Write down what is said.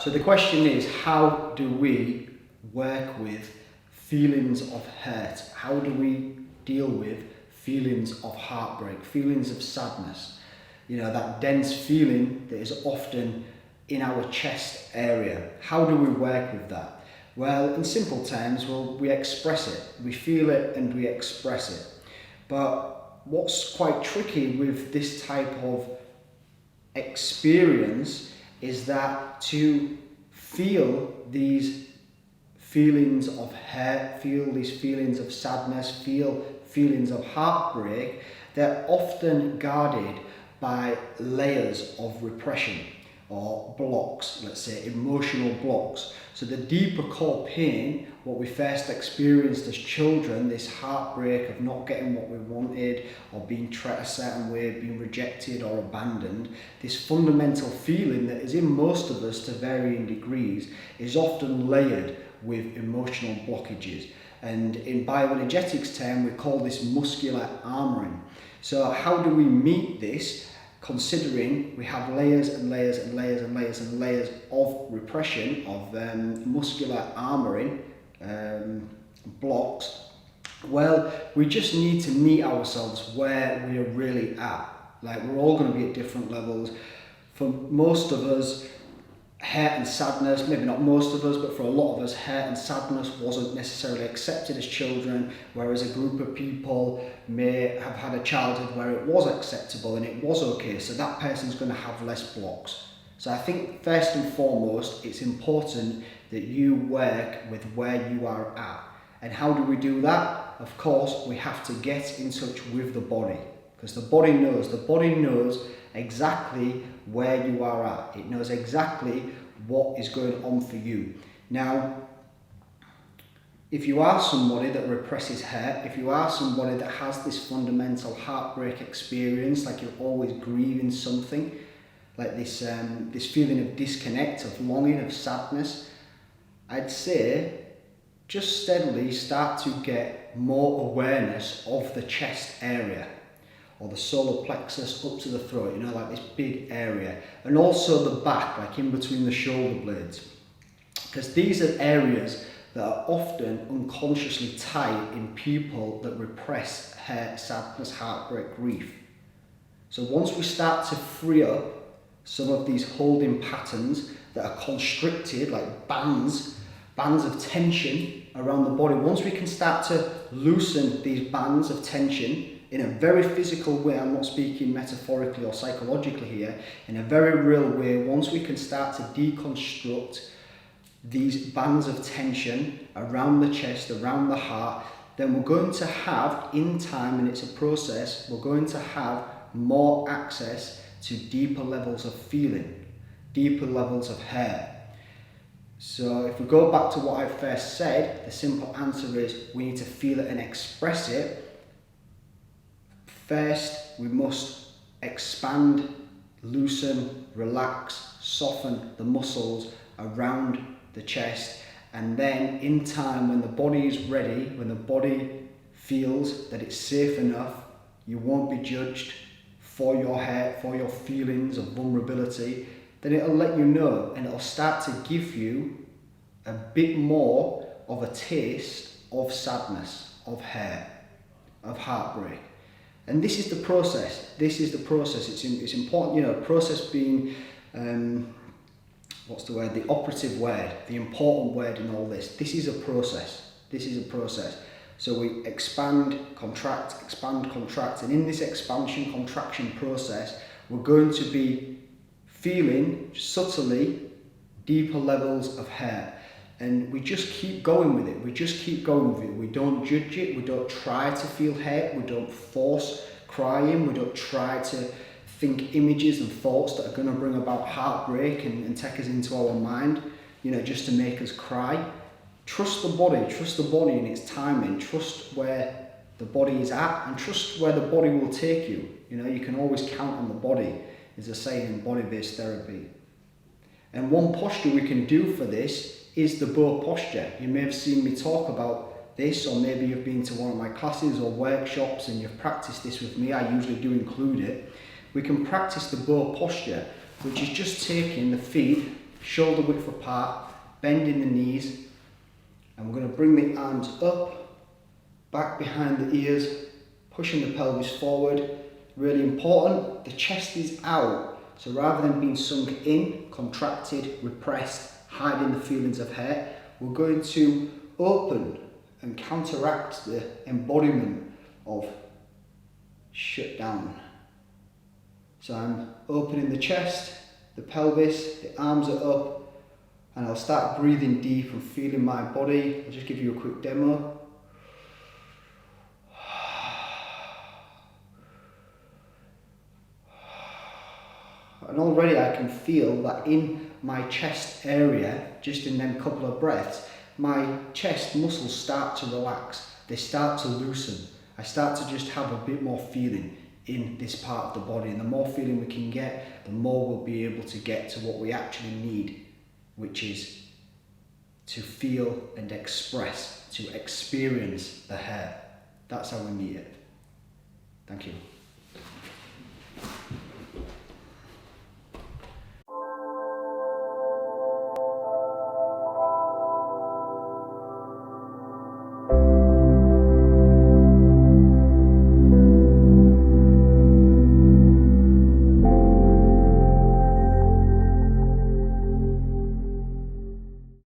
So the question is, how do we work with feelings of hurt? How do we deal with feelings of heartbreak, feelings of sadness? You know, that dense feeling that is often in our chest area. How do we work with that? Well, in simple terms, we express it. We feel it and we express it. But what's quite tricky with this type of experience is that to feel these feelings of hurt, feel these feelings of sadness, feel feelings of heartbreak, they're often guarded by layers of repression or blocks, let's say emotional blocks. So the deeper core pain, what we first experienced as children, this heartbreak of not getting what we wanted or being treated a certain way, being rejected or abandoned, this fundamental feeling that is in most of us to varying degrees is often layered with emotional blockages. And in bioenergetics term, we call this muscular armoring. So how do we meet this? Considering we have layers and layers and layers and layers and layers of repression, of muscular armoring blocks, well, we just need to meet ourselves where we are really at. Like, we're all going to be at different levels. For most of us, hurt and sadness, maybe not most of us, but for a lot of us, hurt and sadness wasn't necessarily accepted as children, whereas a group of people may have had a childhood where it was acceptable and it was okay, so that person's going to have less blocks. So I think first and foremost, it's important that you work with where you are at. And how do we do that? Of course, we have to get in touch with the body, because the body knows exactly where you are at. It knows exactly what is going on for you. Now, if you are somebody that represses hurt, if you are somebody that has this fundamental heartbreak experience, like you're always grieving something, like this feeling of disconnect, of longing, of sadness, I'd say just steadily start to get more awareness of the chest area, or the solar plexus up to the throat, you know, like this big area, and also the back, like in between the shoulder blades, because these are areas that are often unconsciously tight in people that repress hurt, sadness, heartbreak, grief. So once we start to free up some of these holding patterns that are constricted, like bands of tension around the body, once we can start to loosen these bands of tension in a very physical way, I'm not speaking metaphorically or psychologically here, in a very real way, once we can start to deconstruct these bands of tension around the chest, around the heart, then we're going to have, in time, and it's a process, we're going to have more access to deeper levels of feeling, deeper levels of hurt. So if we go back to what I first said, the simple answer is we need to feel it and express it. First, we must expand, loosen, relax, soften the muscles around the chest, and then in time, when the body is ready, when the body feels that it's safe enough, you won't be judged for your hurt, for your feelings of vulnerability, then it'll let you know, and it'll start to give you a bit more of a taste of sadness, of hurt, of heartbreak. And this is the process. This is the process. It's important, you know, process being, what's the word? The operative word, the important word in all this. This is a process. This is a process. So we expand, contract, and in this expansion, contraction process, we're going to be feeling subtly deeper levels of hurt. And we just keep going with it. We just keep going with it. We don't judge it. We don't try to feel hurt. We don't force crying. We don't try to think images and thoughts that are going to bring about heartbreak and take us into our mind, you know, just to make us cry. Trust the body in its timing. Trust where the body is at, and trust where the body will take you. You know, you can always count on the body, is a saying in body-based therapy. And one posture we can do for this is the bow posture. You may have seen me talk about this, or maybe you've been to one of my classes or workshops and you've practiced this with me. I usually do include it. We can practice the bow posture, which is just taking the feet shoulder width apart, bending the knees, and we're going to bring the arms up, back behind the ears, pushing the pelvis forward. Really important, the chest is out, so rather than being sunk in, contracted, repressed, hiding the feelings of hurt, we're going to open and counteract the embodiment of shut down. So I'm opening the chest, the pelvis, the arms are up, and I'll start breathing deep and feeling my body. I'll just give you a quick demo. And already I can feel that in my chest area, just in them couple of breaths, my chest muscles start to relax, they start to loosen. I start to just have a bit more feeling in this part of the body, and the more feeling we can get, the more we'll be able to get to what we actually need, which is to feel and express, to experience the hair. That's how we meet it. Thank you.